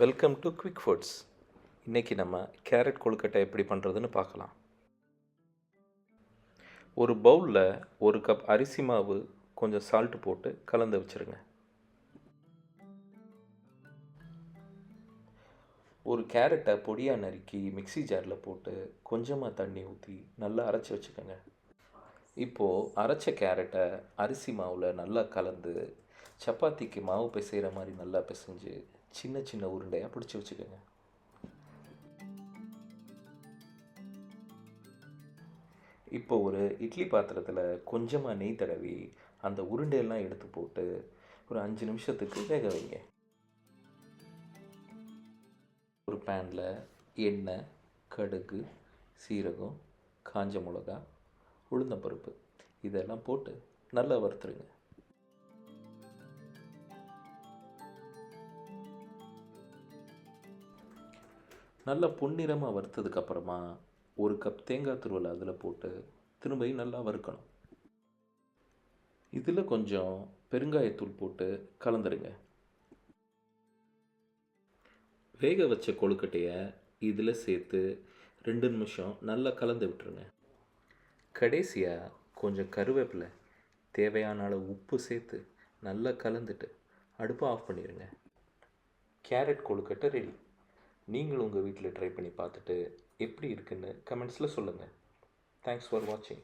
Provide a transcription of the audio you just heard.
Welcome to quick foods. இன்றைக்கி நம்ம carrot கொழுக்கட்டை எப்படி பண்ணுறதுன்னு பார்க்கலாம். ஒரு பவுலில் 1 கப் அரிசி மாவு, கொஞ்சம் சால்ட்டு போட்டு கலந்து வச்சுருங்க. ஒரு கேரட்டை பொடியாக நறுக்கி மிக்ஸி ஜாரில் போட்டு கொஞ்சமாக தண்ணி ஊற்றி நல்லா அரைச்சி வச்சுக்கோங்க. இப்போது அரைச்ச கேரட்டை அரிசி மாவில் நல்லா கலந்து சப்பாத்திக்கு மாவு பிசைகிற மாதிரி நல்லா பிசைஞ்சு சின்ன சின்ன உருண்டையாக பிடிச்சி வச்சுக்கோங்க. இப்போ ஒரு இட்லி பாத்திரத்தில் கொஞ்சமாக நெய் தடவி அந்த உருண்டையெல்லாம் எடுத்து போட்டு ஒரு 5 நிமிஷத்துக்கு வேக வைங்க. ஒரு பேனில் எண்ணெய், கடுகு, சீரகம், காஞ்ச மிளகா, உளுந்தம்பருப்பு இதெல்லாம் போட்டு நல்லா வறுத்துருங்க. நல்லா பொன்னிறமாக வறுத்ததுக்கப்புறமா 1 கப் தேங்காய் துருவல் அதில் போட்டு திரும்பியும் நல்லா வறுக்கணும். இதில் கொஞ்சம் பெருங்காயத்தூள் போட்டு கலந்துருங்க. வேக வச்ச கொழுக்கட்டையை இதில் சேர்த்து 2 நிமிஷம் நல்லா கலந்து விட்டுருங்க. கடைசியாக கொஞ்சம் கருவேப்பிலை, தேவையான அளவு உப்பு சேர்த்து நல்லா கலந்துட்டு அடுப்பை ஆஃப் பண்ணிடுங்க. கேரட் கொழுக்கட்டை ரெடி. நீங்களும் உங்கள் வீட்டில் ட்ரை பண்ணி பார்த்துட்டு எப்படி இருக்குன்னு கமெண்ட்ஸில் சொல்லுங்கள். தேங்க்ஸ் ஃபார் வாட்சிங்.